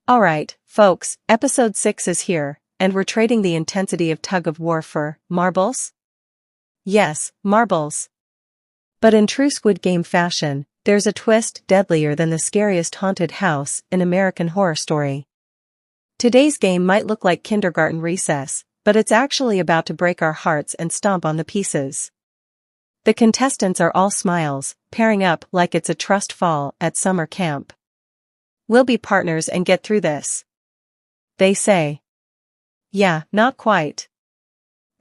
Alright, folks, episode 6 is here, and we're trading the intensity of tug-of-war for marbles? Yes, marbles. But in true Squid Game fashion, there's a twist deadlier than the scariest haunted house in American Horror Story. Today's game might look like kindergarten recess, but it's actually about to break our hearts and stomp on the pieces. The contestants are all smiles, pairing up like it's a trust fall at summer camp. We'll be partners and get through this, they say. Yeah, not quite.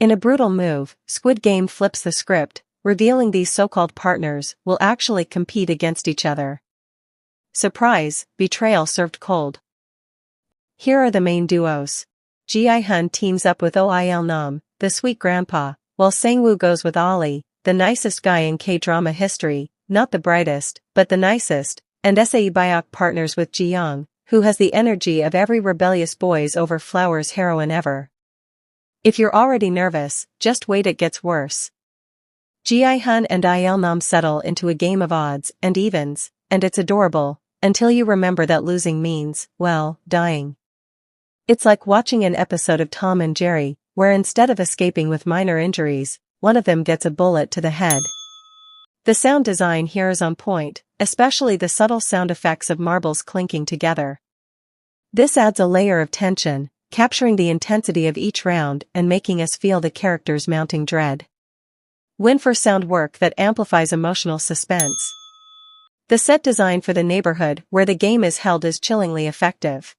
In a brutal move, Squid Game flips the script, revealing these so-called partners will actually compete against each other. Surprise, betrayal served cold. Here are the main duos. Gi-hun teams up with Nam, the sweet grandpa, while Sang-woo goes with Ali, the nicest guy in K-drama history, not the brightest, but the nicest, and Seo partners with Gi-hun, who has the energy of every rebellious boys over flowers heroine ever. If you're already nervous, just wait, it gets worse. Gi-hun and Nam settle into a game of odds and evens, and it's adorable, until you remember that losing means, well, dying. It's like watching an episode of Tom and Jerry, where instead of escaping with minor injuries, one of them gets a bullet to the head. The sound design here is on point, especially the subtle sound effects of marbles clinking together. This adds a layer of tension, capturing the intensity of each round and making us feel the characters' mounting dread. Win for sound work that amplifies emotional suspense. The set design for the neighborhood where the game is held is chillingly effective.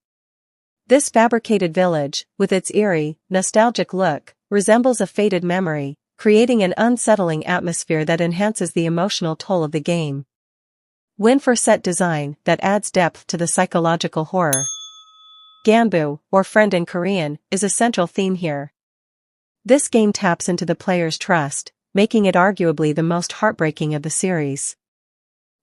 This fabricated village, with its eerie, nostalgic look, resembles a faded memory, creating an unsettling atmosphere that enhances the emotional toll of the game. Win for set design that adds depth to the psychological horror. Ganbu, or friend in Korean, is a central theme here. This game taps into the player's trust, making it arguably the most heartbreaking of the series.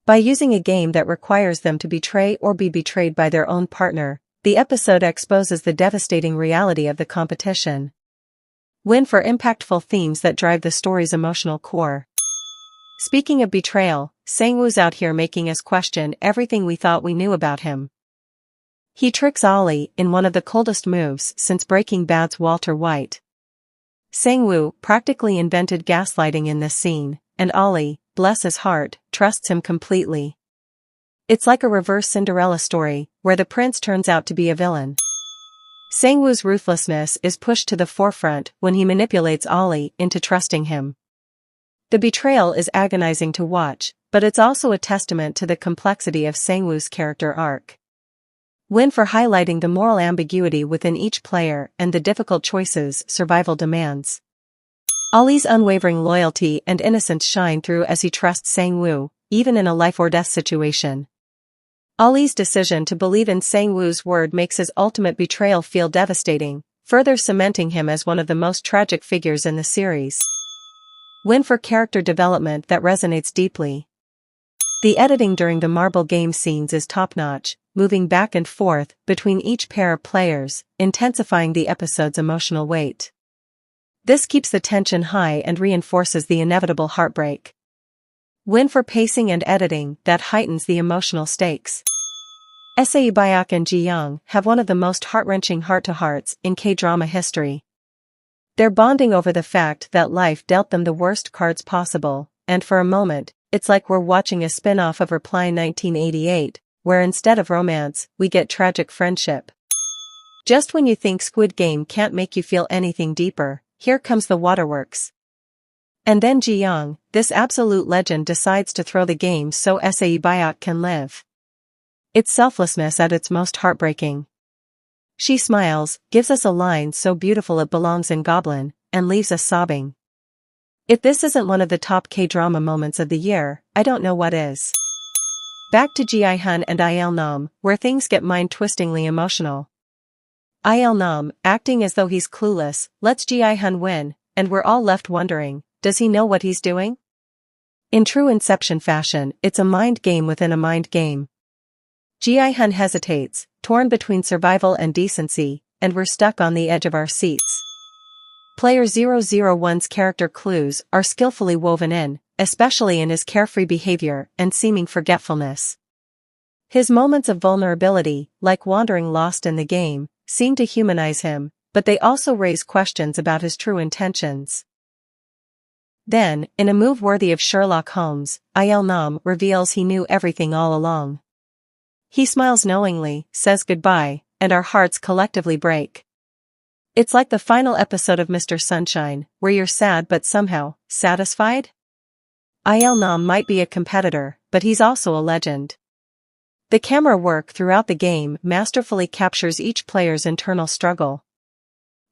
By using a game that requires them to betray or be betrayed by their own partner, the episode exposes the devastating reality of the competition. Win for impactful themes that drive the story's emotional core. Speaking of betrayal, Sang-woo's out here making us question everything we thought we knew about him. He tricks Ali in one of the coldest moves since Breaking Bad's Walter White. Sang-woo practically invented gaslighting in this scene, and Ali, bless his heart, trusts him completely. It's like a reverse Cinderella story, where the prince turns out to be a villain. Sang-woo's ruthlessness is pushed to the forefront when he manipulates Ali into trusting him. The betrayal is agonizing to watch, but it's also a testament to the complexity of Sang-woo's character arc. Win for highlighting the moral ambiguity within each player and the difficult choices survival demands. Ali's unwavering loyalty and innocence shine through as he trusts Sang-woo, even in a life-or-death situation. Ali's decision to believe in Sang-woo's word makes his ultimate betrayal feel devastating, further cementing him as one of the most tragic figures in the series. Win for character development that resonates deeply. The editing during the marble game scenes is top-notch, moving back and forth between each pair of players, intensifying the episode's emotional weight. This keeps the tension high and reinforces the inevitable heartbreak. Win for pacing and editing that heightens the emotional stakes. Seo and Gi-hun have one of the most heart-wrenching heart-to-hearts in K-drama history. They're bonding over the fact that life dealt them the worst cards possible, and for a moment, it's like we're watching a spin-off of Reply 1988, where instead of romance, we get tragic friendship. Just when you think Squid Game can't make you feel anything deeper, here comes the waterworks. And then Gi-hun, this absolute legend, decides to throw the game so Seo can live. It's selflessness at its most heartbreaking. She smiles, gives us a line so beautiful it belongs in Goblin, and leaves us sobbing. If this isn't one of the top K-drama moments of the year, I don't know what is. Back to Gi-hun and Nam, where things get mind-twistingly emotional. Nam, acting as though he's clueless, lets Gi-hun win, and we're all left wondering, does he know what he's doing? In true Inception fashion, it's a mind game within a mind game. Gi-hun hesitates, torn between survival and decency, and we're stuck on the edge of our seats. Player 001's character clues are skillfully woven in, especially in his carefree behavior and seeming forgetfulness. His moments of vulnerability, like wandering lost in the game, seem to humanize him, but they also raise questions about his true intentions. Then, in a move worthy of Sherlock Holmes, Il-nam reveals he knew everything all along. He smiles knowingly, says goodbye, and our hearts collectively break. It's like the final episode of Mr. Sunshine, where you're sad but somehow satisfied. Il-nam might be a competitor, but he's also a legend. The camera work throughout the game masterfully captures each player's internal struggle.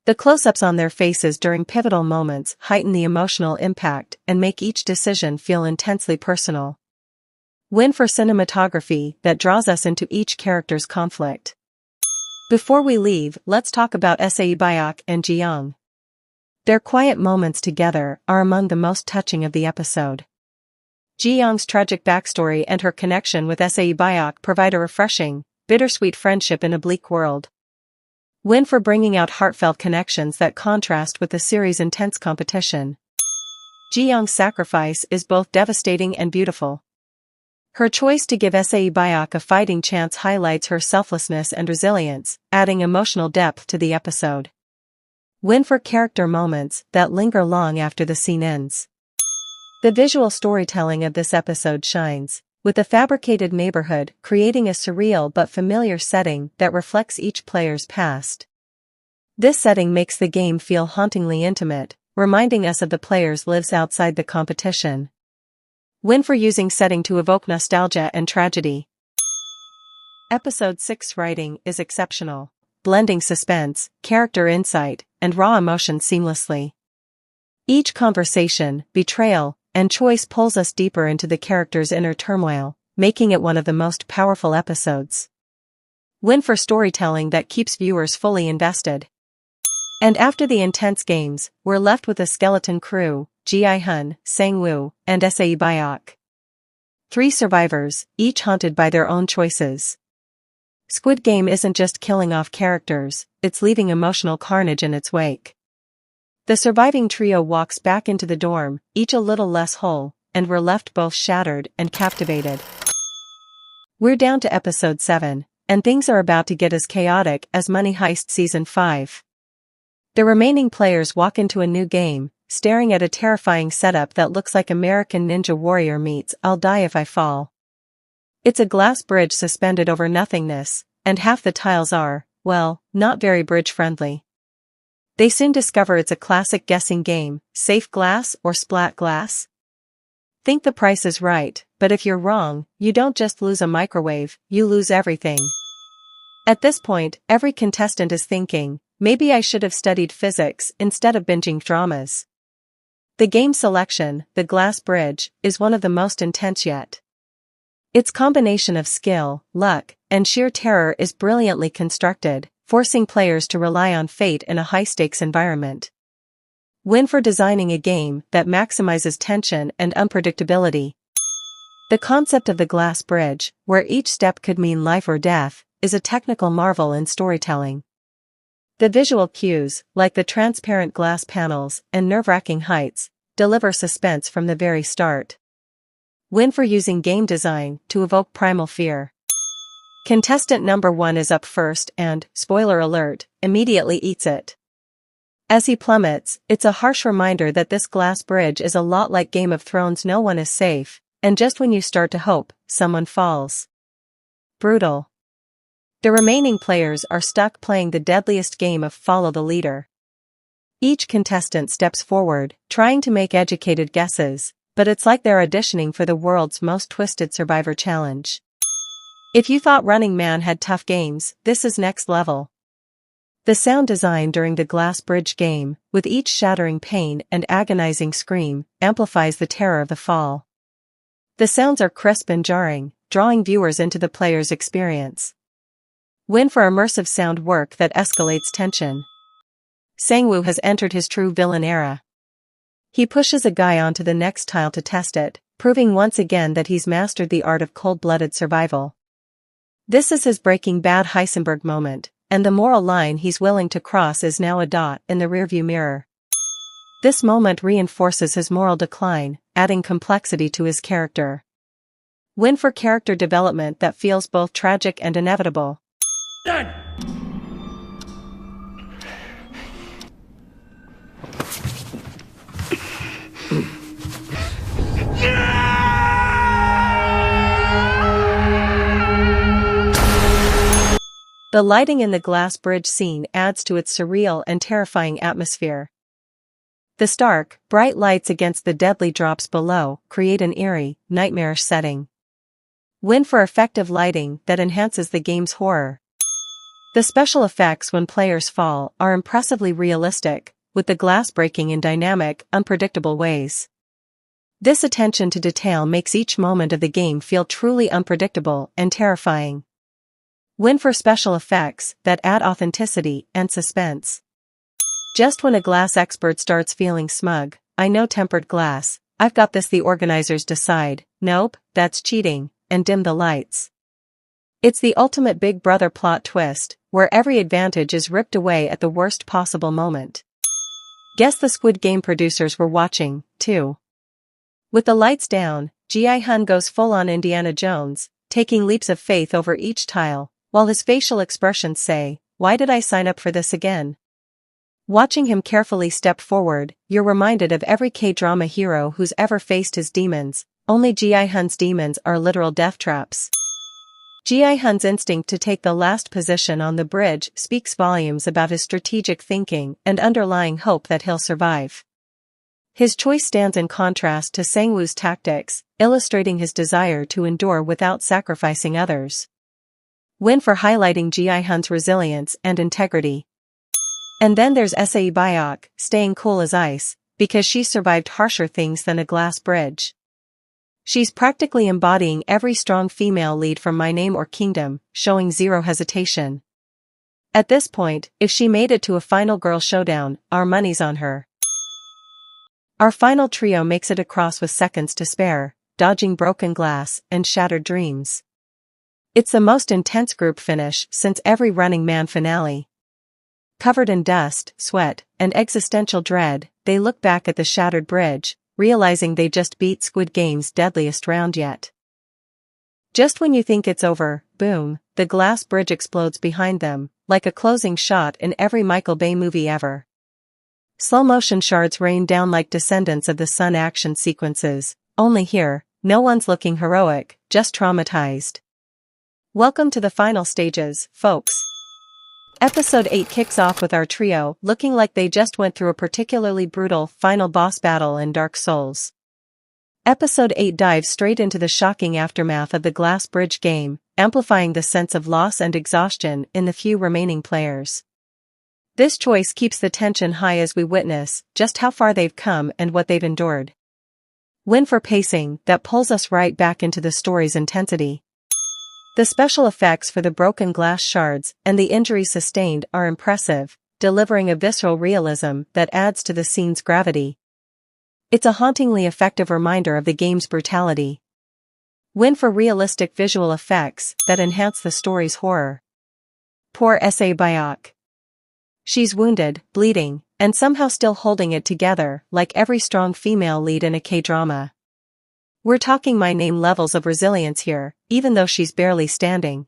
The close-ups on their faces during pivotal moments heighten the emotional impact and make each decision feel intensely personal. Win for cinematography that draws us into each character's conflict. Before we leave, let's talk about Baek and Gi-hun. Their quiet moments together are among the most touching of the episode. Ji-young's tragic backstory and her connection with Baek provide a refreshing, bittersweet friendship in a bleak world. Win for bringing out heartfelt connections that contrast with the series' intense competition. Ji-young's sacrifice is both devastating and beautiful. Her choice to give Baek a fighting chance highlights her selflessness and resilience, adding emotional depth to the episode. Win for character moments that linger long after the scene ends. The visual storytelling of this episode shines, with the fabricated neighborhood creating a surreal but familiar setting that reflects each player's past. This setting makes the game feel hauntingly intimate, reminding us of the players' lives outside the competition. Win for using setting to evoke nostalgia and tragedy. Episode 6 writing is exceptional, blending suspense, character insight, and raw emotion seamlessly. Each conversation, betrayal, and choice pulls us deeper into the character's inner turmoil, making it one of the most powerful episodes. Win for storytelling that keeps viewers fully invested. And after the intense games, we're left with a skeleton crew, Gi-hun, Sang-woo, and Baek. 3 survivors, each haunted by their own choices. Squid Game isn't just killing off characters, it's leaving emotional carnage in its wake. The surviving trio walks back into the dorm, each a little less whole, and we're left both shattered and captivated. We're down to episode 7, and things are about to get as chaotic as Money Heist Season 5. The remaining players walk into a new game, staring at a terrifying setup that looks like American Ninja Warrior meets I'll Die If I Fall. It's a glass bridge suspended over nothingness, and half the tiles are, well, not very bridge-friendly. They soon discover it's a classic guessing game, safe glass or splat glass? Think the price is right, but if you're wrong, you don't just lose a microwave, you lose everything. At this point, every contestant is thinking, maybe I should have studied physics instead of binging dramas. The game selection, the glass bridge, is one of the most intense yet. Its combination of skill, luck, and sheer terror is brilliantly constructed, forcing players to rely on fate in a high-stakes environment. Win for designing a game that maximizes tension and unpredictability. The concept of the glass bridge, where each step could mean life or death, is a technical marvel in storytelling. The visual cues, like the transparent glass panels and nerve-wracking heights, deliver suspense from the very start. Win for using game design to evoke primal fear. Contestant number 1 is up first and, spoiler alert, immediately eats it. As he plummets, it's a harsh reminder that this glass bridge is a lot like Game of Thrones. No one is safe, and just when you start to hope, someone falls. Brutal. The remaining players are stuck playing the deadliest game of Follow the Leader. Each contestant steps forward, trying to make educated guesses, but it's like they're auditioning for the world's most twisted survivor challenge. If you thought Running Man had tough games, this is next level. The sound design during the glass bridge game, with each shattering pain and agonizing scream, amplifies the terror of the fall. The sounds are crisp and jarring, drawing viewers into the player's experience. Win for immersive sound work that escalates tension. Sang-woo has entered his true villain era. He pushes a guy onto the next tile to test it, proving once again that he's mastered the art of cold-blooded survival. This is his Breaking Bad Heisenberg moment, and the moral line he's willing to cross is now a dot in the rearview mirror. This moment reinforces his moral decline, adding complexity to his character. Win for character development that feels both tragic and inevitable. Done! The lighting in the glass bridge scene adds to its surreal and terrifying atmosphere. The stark, bright lights against the deadly drops below create an eerie, nightmarish setting. Win for effective lighting that enhances the game's horror. The special effects when players fall are impressively realistic, with the glass breaking in dynamic, unpredictable ways. This attention to detail makes each moment of the game feel truly unpredictable and terrifying. Win for special effects that add authenticity and suspense. Just when a glass expert starts feeling smug, I know tempered glass, I've got this, the organizers decide, nope, that's cheating, and dim the lights. It's the ultimate Big Brother plot twist, where every advantage is ripped away at the worst possible moment. Guess the Squid Game producers were watching, too. With the lights down, Gi-hun goes full-on Indiana Jones, taking leaps of faith over each tile, while his facial expressions say, "Why did I sign up for this again?" Watching him carefully step forward, you're reminded of every K-drama hero who's ever faced his demons, only Gi-hun's demons are literal death traps. Gi-hun's instinct to take the last position on the bridge speaks volumes about his strategic thinking and underlying hope that he'll survive. His choice stands in contrast to Sang-woo's tactics, illustrating his desire to endure without sacrificing others. Win for highlighting Gi-hun's resilience and integrity. And then there's Sae Byok, staying cool as ice, because she survived harsher things than a glass bridge. She's practically embodying every strong female lead from My Name or Kingdom, showing zero hesitation. At this point, if she made it to a final girl showdown, our money's on her. Our final trio makes it across with seconds to spare, dodging broken glass and shattered dreams. It's the most intense group finish since every Running Man finale. Covered in dust, sweat, and existential dread, they look back at the shattered bridge, realizing they just beat Squid Game's deadliest round yet. Just when you think it's over, boom, the glass bridge explodes behind them, like a closing shot in every Michael Bay movie ever. Slow-motion shards rain down like descendants of the sun action sequences, only here, no one's looking heroic, just traumatized. Welcome to the final stages, folks. Episode 8 kicks off with our trio looking like they just went through a particularly brutal final boss battle in Dark Souls. Episode 8 dives straight into the shocking aftermath of the glass bridge game, amplifying the sense of loss and exhaustion in the few remaining players. This choice keeps the tension high as we witness just how far they've come and what they've endured. Win for pacing that pulls us right back into the story's intensity. The special effects for the broken glass shards and the injuries sustained are impressive, delivering a visceral realism that adds to the scene's gravity. It's a hauntingly effective reminder of the game's brutality. Win for realistic visual effects that enhance the story's horror. Poor Sae Byok. She's wounded, bleeding, and somehow still holding it together, like every strong female lead in a K-drama. We're talking My Name levels of resilience here, even though she's barely standing.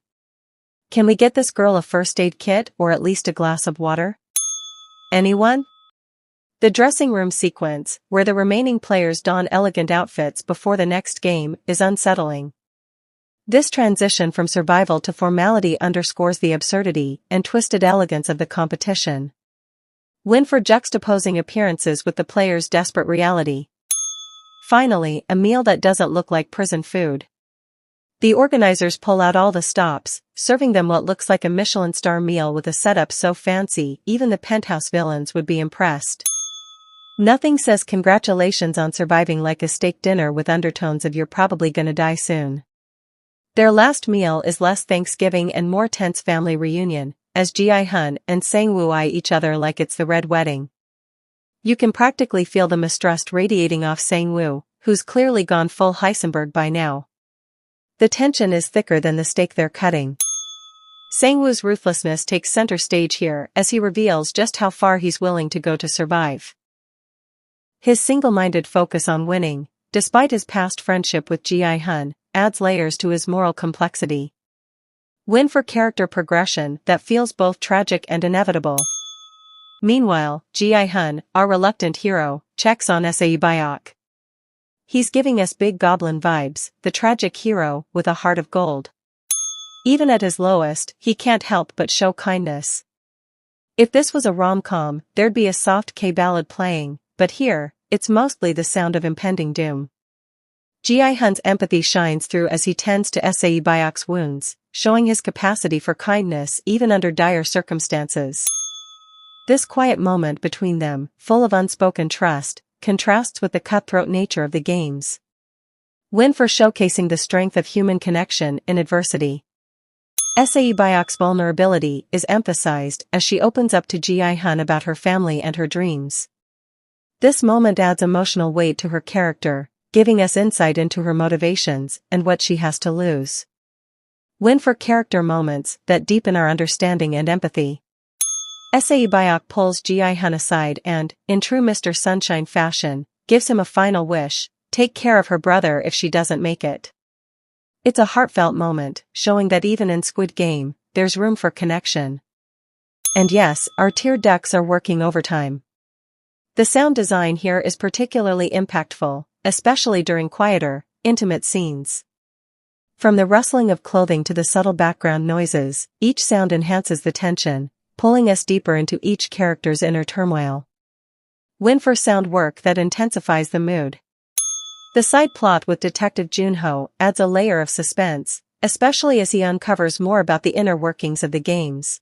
Can we get this girl a first aid kit or at least a glass of water? Anyone? The dressing room sequence, where the remaining players don elegant outfits before the next game, is unsettling. This transition from survival to formality underscores the absurdity and twisted elegance of the competition. Win for juxtaposing appearances with the players' desperate reality. Finally, a meal that doesn't look like prison food. The organizers pull out all the stops, serving them what looks like a Michelin star meal with a setup so fancy even the penthouse villains would be impressed. Nothing says congratulations on surviving like a steak dinner with undertones of you're probably gonna die soon. Their last meal is less Thanksgiving and more tense family reunion, as Gi-hun and Sang-woo eye each other like it's the Red Wedding. You can practically feel the mistrust radiating off Sang-woo, who's clearly gone full Heisenberg by now. The tension is thicker than the steak they're cutting. Sang-woo's ruthlessness takes center stage here as he reveals just how far he's willing to go to survive. His single-minded focus on winning, despite his past friendship with Gi-hun, adds layers to his moral complexity. Win for character progression that feels both tragic and inevitable. Meanwhile, Gi-hun, our reluctant hero, checks on Sae Byok. He's giving us big goblin vibes, the tragic hero with a heart of gold. Even at his lowest, he can't help but show kindness. If this was a rom-com, there'd be a soft K-ballad playing, but here, it's mostly the sound of impending doom. Gi-hun's empathy shines through as he tends to Sae Byok's wounds, showing his capacity for kindness even under dire circumstances. This quiet moment between them, full of unspoken trust, contrasts with the cutthroat nature of the games. Win for showcasing the strength of human connection in adversity. Sae Byok's vulnerability is emphasized as she opens up to Gi-hun about her family and her dreams. This moment adds emotional weight to her character, giving us insight into her motivations and what she has to lose. Win for character moments that deepen our understanding and empathy. Sae Byok pulls Gi-hun aside and, in true Mr. Sunshine fashion, gives him a final wish: take care of her brother if she doesn't make it. It's a heartfelt moment, showing that even in Squid Game, there's room for connection. And yes, our tear ducts are working overtime. The sound design here is particularly impactful, especially during quieter, intimate scenes. From the rustling of clothing to the subtle background noises, each sound enhances the tension, pulling us deeper into each character's inner turmoil. Win for sound work that intensifies the mood. The side plot with Detective Junho adds a layer of suspense, especially as he uncovers more about the inner workings of the games.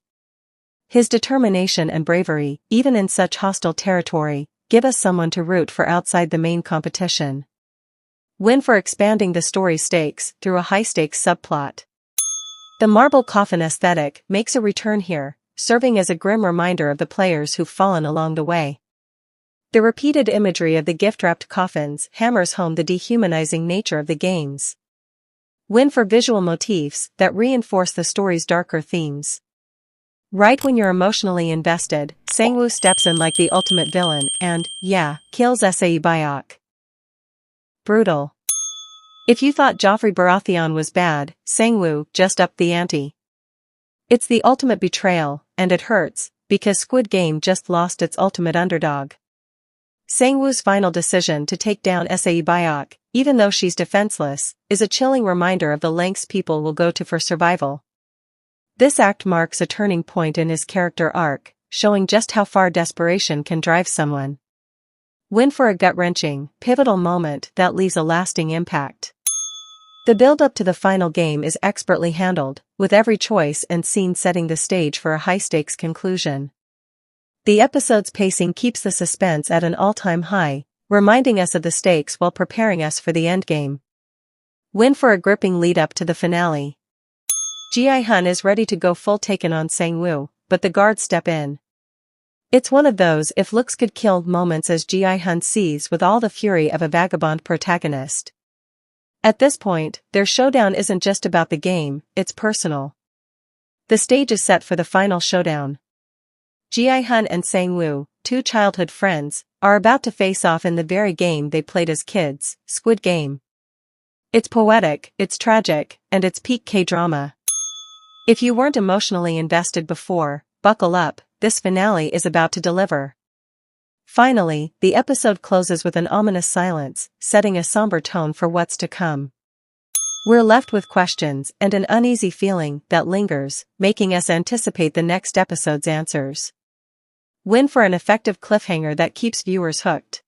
His determination and bravery, even in such hostile territory, give us someone to root for outside the main competition. Win for expanding the story stakes through a high-stakes subplot. The marble coffin aesthetic makes a return here, serving as a grim reminder of the players who've fallen along the way. The repeated imagery of the gift-wrapped coffins hammers home the dehumanizing nature of the games. Win for visual motifs that reinforce the story's darker themes. Right when you're emotionally invested, Sang-woo steps in like the ultimate villain and, yeah, kills Sae Byok. Brutal. If you thought Joffrey Baratheon was bad, Sang-woo just upped the ante. It's the ultimate betrayal, and it hurts, because Squid Game just lost its ultimate underdog. Sang-woo's final decision to take down Sae Byok, even though she's defenseless, is a chilling reminder of the lengths people will go to for survival. This act marks a turning point in his character arc, showing just how far desperation can drive someone. Win for a gut-wrenching, pivotal moment that leaves a lasting impact. The build-up to the final game is expertly handled, with every choice and scene setting the stage for a high-stakes conclusion. The episode's pacing keeps the suspense at an all-time high, reminding us of the stakes while preparing us for the endgame. Win for a gripping lead-up to the finale. Gi-hun is ready to go full taken on Sang-woo, but the guards step in. It's one of those if looks could kill moments as Gi-hun sees with all the fury of a vagabond protagonist. At this point, their showdown isn't just about the game, it's personal. The stage is set for the final showdown. Gi-hun and Sang-woo, two childhood friends, are about to face off in the very game they played as kids, Squid Game. It's poetic, it's tragic, and it's peak K-drama. If you weren't emotionally invested before, buckle up, this finale is about to deliver. Finally, the episode closes with an ominous silence, setting a somber tone for what's to come. We're left with questions and an uneasy feeling that lingers, making us anticipate the next episode's answers. Win for an effective cliffhanger that keeps viewers hooked.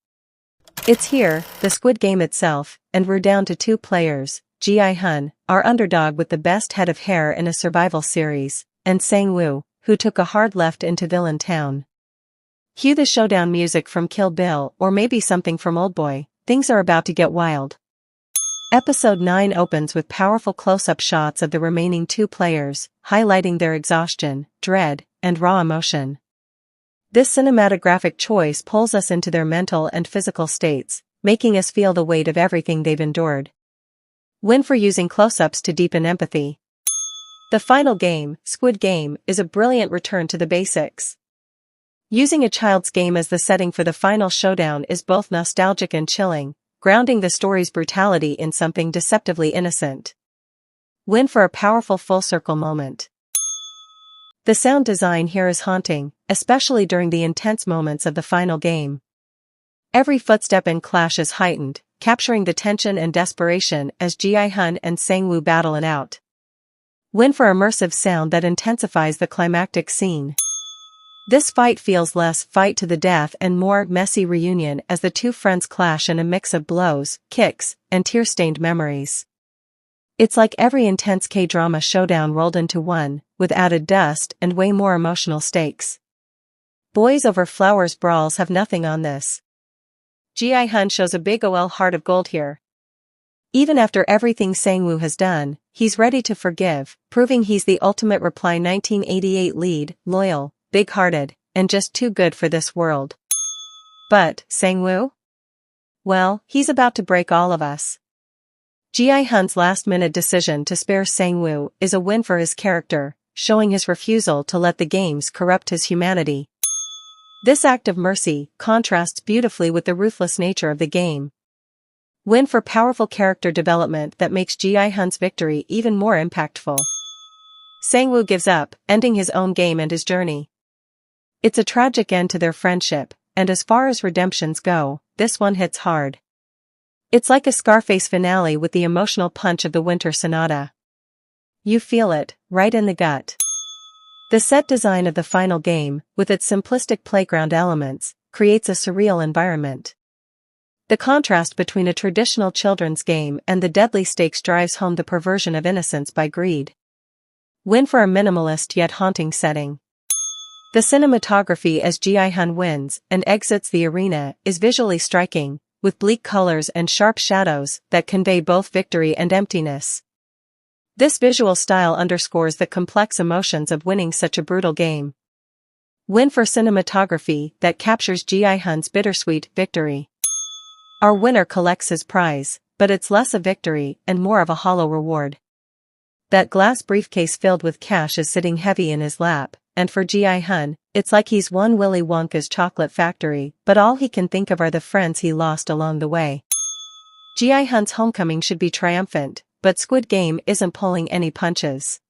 It's here, the Squid Game itself, and we're down to two players, Gi-hun, our underdog with the best head of hair in a survival series, and Sang-woo, who took a hard left into Villain Town. Cue the showdown music from Kill Bill or maybe something from Oldboy, things are about to get wild. Episode 9 opens with powerful close-up shots of the remaining two players, highlighting their exhaustion, dread, and raw emotion. This cinematographic choice pulls us into their mental and physical states, making us feel the weight of everything they've endured. Win for using close-ups to deepen empathy. The final game, Squid Game, is a brilliant return to the basics. Using a child's game as the setting for the final showdown is both nostalgic and chilling, grounding the story's brutality in something deceptively innocent. Win for a powerful full-circle moment. The sound design here is haunting, especially during the intense moments of the final game. Every footstep and clash is heightened, capturing the tension and desperation as Gi-hun and Sang-woo battle it out. Win for immersive sound that intensifies the climactic scene. This fight feels less fight to the death and more messy reunion as the two friends clash in a mix of blows, kicks, and tear-stained memories. It's like every intense K-drama showdown rolled into one, with added dust and way more emotional stakes. Boys over flowers brawls have nothing on this. Gi-hun shows a big ol' heart of gold here. Even after everything Sang-woo has done, he's ready to forgive, proving he's the ultimate Reply 1988 lead, loyal, big-hearted, and just too good for this world. But, Sang-woo? Well, he's about to break all of us. Gi-hun's last-minute decision to spare Sang-woo is a win for his character, showing his refusal to let the games corrupt his humanity. This act of mercy contrasts beautifully with the ruthless nature of the game. Win for powerful character development that makes Gi-hun's victory even more impactful. Sang-woo gives up, ending his own game and his journey. It's a tragic end to their friendship, and as far as redemptions go, this one hits hard. It's like a Scarface finale with the emotional punch of the Winter Sonata. You feel it, right in the gut. The set design of the final game, with its simplistic playground elements, creates a surreal environment. The contrast between a traditional children's game and the deadly stakes drives home the perversion of innocence by greed. Win for a minimalist yet haunting setting. The cinematography as Gi-hun wins and exits the arena is visually striking, with bleak colors and sharp shadows that convey both victory and emptiness. This visual style underscores the complex emotions of winning such a brutal game. Win for cinematography that captures Gi-hun's bittersweet victory. Our winner collects his prize, but it's less a victory and more of a hollow reward. That glass briefcase filled with cash is sitting heavy in his lap, and for Gi-hun, it's like he's won Willy Wonka's chocolate factory, but all he can think of are the friends he lost along the way. Gi-hun's homecoming should be triumphant, but Squid Game isn't pulling any punches.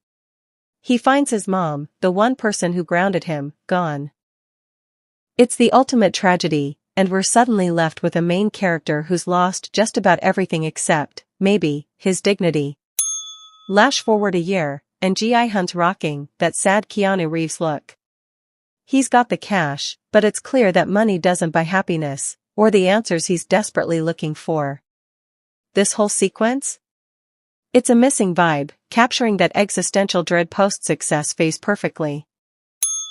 He finds his mom, the one person who grounded him, gone. It's the ultimate tragedy, and we're suddenly left with a main character who's lost just about everything except, maybe, his dignity. Lash forward a year, and Gi-hun's rocking that sad Keanu Reeves look. He's got the cash, but it's clear that money doesn't buy happiness, or the answers he's desperately looking for. This whole sequence? It's a missing vibe, capturing that existential dread post-success phase perfectly.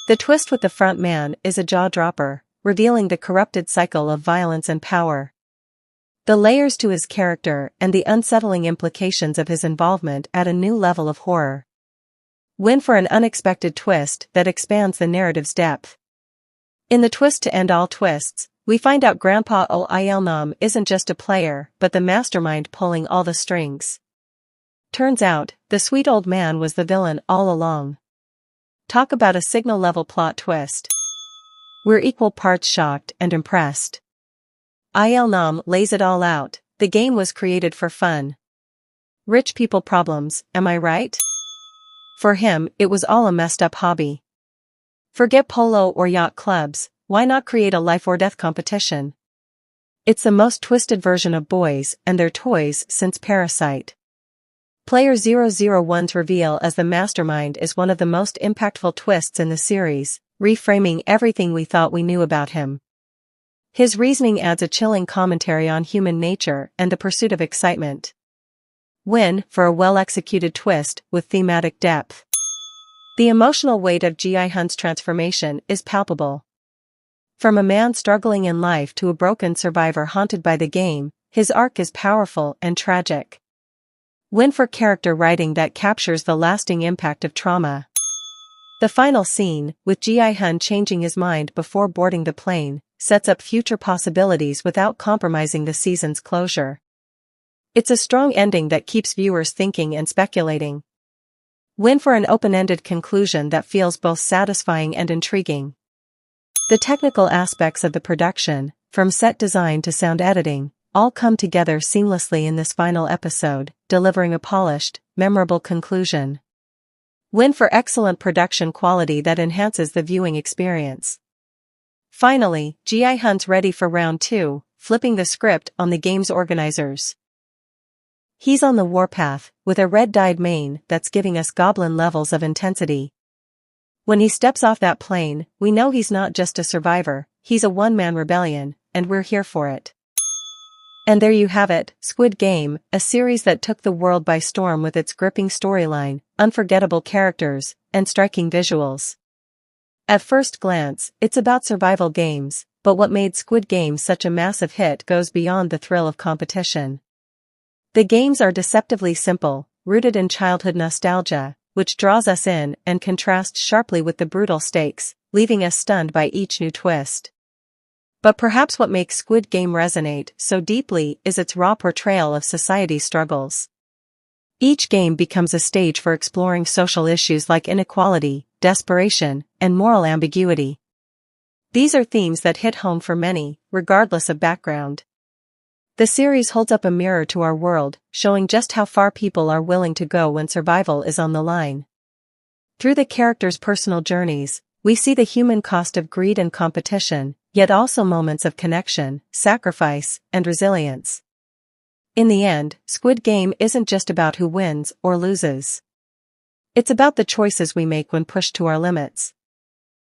The twist with the front man is a jaw-dropper, revealing the corrupted cycle of violence and power. The layers to his character and the unsettling implications of his involvement add a new level of horror. Win for an unexpected twist that expands the narrative's depth. In the twist to end all twists, we find out Grandpa Il-nam isn't just a player but the mastermind pulling all the strings. Turns out, the sweet old man was the villain all along. Talk about a signal-level plot twist. We're equal parts shocked and impressed. Il-nam lays it all out, the game was created for fun. Rich people problems, am I right? For him, it was all a messed-up hobby. Forget polo or yacht clubs, why not create a life-or-death competition? It's the most twisted version of boys and their toys since Parasite. Player 001's reveal as the mastermind is one of the most impactful twists in the series, reframing everything we thought we knew about him. His reasoning adds a chilling commentary on human nature and the pursuit of excitement. Win for a well-executed twist with thematic depth. The emotional weight of Gi-hun's transformation is palpable. From a man struggling in life to a broken survivor haunted by the game, his arc is powerful and tragic. Win for character writing that captures the lasting impact of trauma. The final scene, with Gi-hun changing his mind before boarding the plane, sets up future possibilities without compromising the season's closure. It's a strong ending that keeps viewers thinking and speculating. Win for an open-ended conclusion that feels both satisfying and intriguing. The technical aspects of the production, from set design to sound editing, all come together seamlessly in this final episode, delivering a polished, memorable conclusion. Win for excellent production quality that enhances the viewing experience. Finally, Gi-hun's ready for round 2, flipping the script on the game's organizers. He's on the warpath, with a red-dyed mane that's giving us goblin levels of intensity. When he steps off that plane, we know he's not just a survivor, he's a one-man rebellion, and we're here for it. And there you have it, Squid Game, a series that took the world by storm with its gripping storyline, unforgettable characters, and striking visuals. At first glance, it's about survival games, but what made Squid Game such a massive hit goes beyond the thrill of competition. The games are deceptively simple, rooted in childhood nostalgia, which draws us in and contrasts sharply with the brutal stakes, leaving us stunned by each new twist. But perhaps what makes Squid Game resonate so deeply is its raw portrayal of society's struggles. Each game becomes a stage for exploring social issues like inequality, desperation, and moral ambiguity. These are themes that hit home for many, regardless of background. The series holds up a mirror to our world, showing just how far people are willing to go when survival is on the line. Through the characters' personal journeys, we see the human cost of greed and competition, yet also moments of connection, sacrifice, and resilience. In the end, Squid Game isn't just about who wins or loses. It's about the choices we make when pushed to our limits.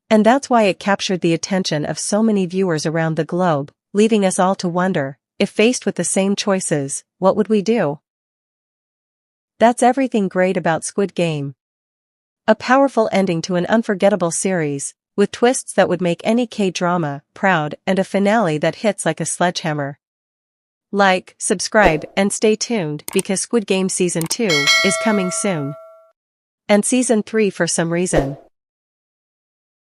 And that's why it captured the attention of so many viewers around the globe, leaving us all to wonder, if faced with the same choices, what would we do? That's everything great about Squid Game. A powerful ending to an unforgettable series, with twists that would make any K-drama proud and a finale that hits like a sledgehammer. Like, subscribe, and stay tuned because Squid Game Season 2 is coming soon. And Season 3 for some reason.